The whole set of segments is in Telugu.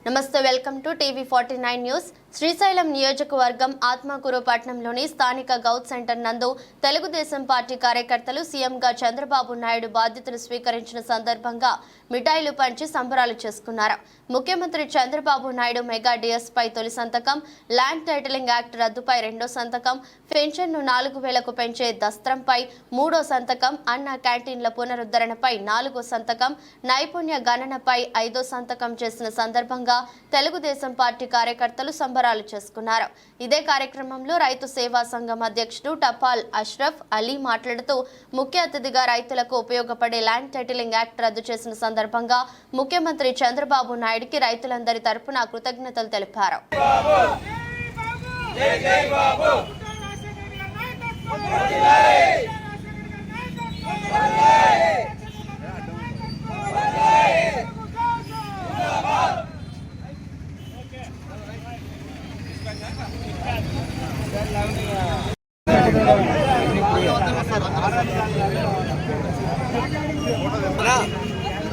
నమస్తే, వెల్కమ్ టు టీవీ49 న్యూస్. శ్రీశైలం నియోజకవర్గం ఆత్మకూరు పట్టణంలోని స్థానిక గౌత్ సెంటర్ నందు తెలుగుదేశం పార్టీ కార్యకర్తలు సీఎంగా చంద్రబాబు నాయుడు బాధ్యతలు స్వీకరించిన సందర్భంగా మిఠాయిలు పంచి సంబరాలు చేసుకున్నారు. ముఖ్యమంత్రి చంద్రబాబు నాయుడు మెగా డిఎస్ పై తొలి సంతకం, ల్యాండ్ టైటిలింగ్ యాక్ట్ రద్దుపై రెండో సంతకం, పెన్షన్ను 4000కు పెంచే దస్త్రంపై మూడో సంతకం, అన్న క్యాంటీన్ల పునరుద్ధరణపై 4వ సంతకం, నైపుణ్య గణనపై 5వ సంతకం చేసిన సందర్భంగా తెలుగుదేశం పార్టీ కార్యకర్తలు సంబరాలు చేసుకున్నారు. ఇదే కార్యక్రమంలో రైతు సేవా సంఘం అధ్యక్షుడు టపాల్ అష్రఫ్ అలీ మాట్లాడుతూ ముఖ్య అతిథిగా రైతులకు ఉపయోగపడే ల్యాండ్ టైటిలింగ్ యాక్ట్ రద్దు చేసిన సందర్భంగా ముఖ్యమంత్రి చంద్రబాబు నాయుడుకి రైతులందరి తరపున కృతజ్ఞతలు తెలిపారు.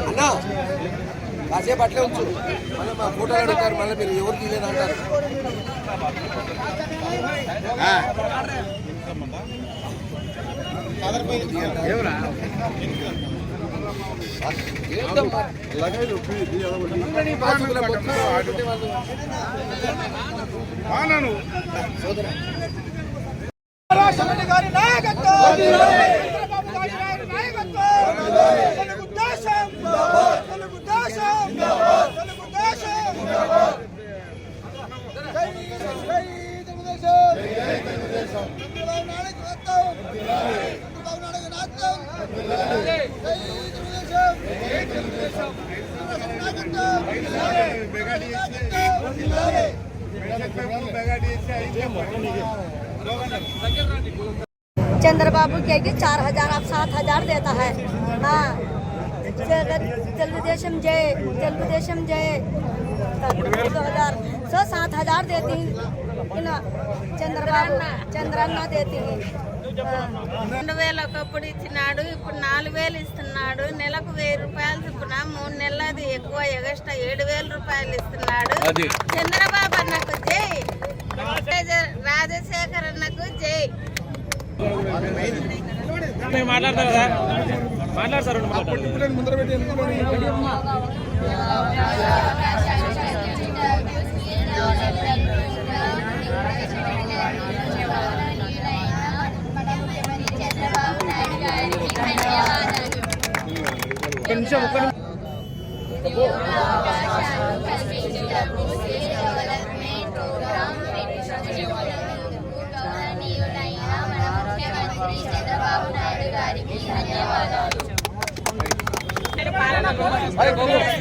అన్నా కాసేపు అట్లే ఉంచు, మళ్ళీ మా ఫోటోలు అడుగుతారు, మళ్ళీ మీరు ఎవరు తీయలేని అంటారు. चंद्रबाबू के 4000 अब 7000 देता है। हाँ, तेलुगुदेशम जय 2000 7000 देती చంద్రన్న देती 2000 ఒకప్పుడు ఇచ్చినాడు, ఇప్పుడు 4000 ఇస్తున్నాడు. నెలకు 1000 రూపాయలు చొప్పున 3 నెలలది ఎక్కువ ఎగస్ట్రా 7000 రూపాయలు ఇస్తున్నాడు. చంద్రబాబు అన్నకు జై, రాజశేఖర్ అన్నకు జై. చంద్రబాబు నాయుడు గారికి ధన్యవాదాలు. చంద్రబాబు గారు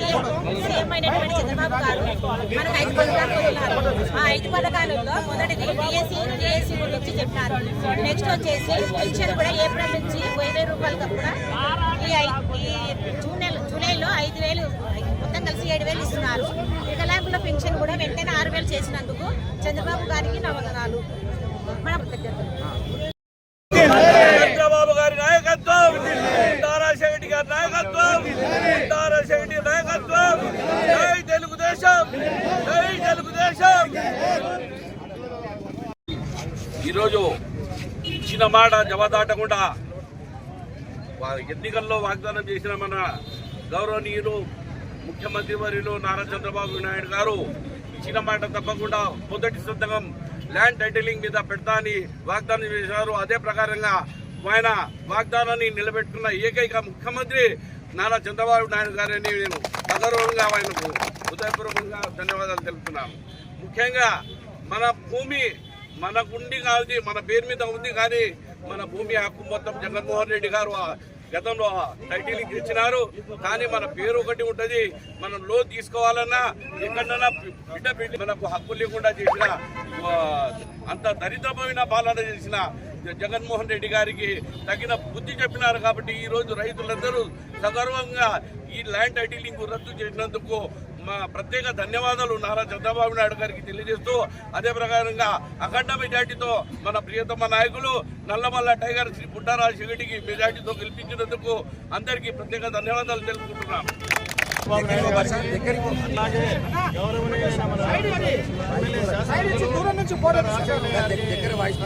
మనకు 5 పథకాలు వదిలారు. ఆ 5 పథకాలలో మొదటిది డిఎస్సి గురించి చెప్పారు. నెక్స్ట్ వచ్చేసి పెన్షన్ కూడా ఏప్రిల్ నుంచి 1000 రూపాయలకు కూడా ఈ జూలైలో 5000 మొత్తం కలిసి 7000 ఇస్తున్నారు. వికలాంగుల పెన్షన్ కూడా వెంటనే 6000 చేసినందుకు చంద్రబాబు గారికి నమస్కారాలు. మన చంద్రబాబు గారి నాయకత్వం, దారాశెట్టి గారి నాయకత్వం, దారాశెట్టి నాయకత్వం. జై తెలుగుదేశం, జై తెలుగుదేశం. ఈరోజు ఇచ్చిన మాట జవదాటకుండా ఎన్నికల్లో వాగ్దానం చేసిన మన గౌరవనీయులు ముఖ్యమంత్రి వర్యులు నారా చంద్రబాబు నాయుడు గారు ఇచ్చిన మాట తప్పకుండా మొదటి సంతకం ల్యాండ్ టైటిలింగ్ మీద పెడతా అని వాగ్దానం చేశారు. అదే ప్రకారంగా ఆయన వాగ్దానాన్ని నిలబెట్టుకున్న ఏకైక ముఖ్యమంత్రి నారా చంద్రబాబు నాయుడు గారని నేను సగౌరవంగా ఆయనకు హృదయపూర్వకంగా ధన్యవాదాలు తెలుపుతున్నాను. ముఖ్యంగా మన భూమి మనకుండి కాదు, మన పేరు మీద ఉంది, కానీ మన భూమి హక్కు మొత్తం జగన్మోహన్ రెడ్డి గారు గతంలో టైటిలింగ్ ఇచ్చినారు. కానీ మన పేరు ఒకటి ఉంటుంది, మనం లోన్ తీసుకోవాలన్నా ఎక్కడన్నా బిడ్డ పెట్టి మనకు హక్కు లేకుండా చేసిన అంత దరిద్రమైన పాలన చేసిన జగన్మోహన్ రెడ్డి గారికి తగిన బుద్ధి చెప్పినారు. కాబట్టి ఈరోజు రైతులందరూ సగర్వంగా ఈ ల్యాండ్ టైటిలింగ్ రద్దు చేసినందుకు మా ప్రత్యేక ధన్యవాదాలు నారా చంద్రబాబు నాయుడు గారికి తెలియజేస్తూ, అదే ప్రకారంగా అఖండ మెజార్టీతో మన ప్రియతమ నాయకులు నల్లమల్ల టైగర్ శ్రీ పుట్టారాజశేఖరికి మెజార్టీతో గెలిపించినందుకు అందరికీ ప్రత్యేక ధన్యవాదాలు తెలుపుకుంటున్నాం. దగ్గర వాయిస్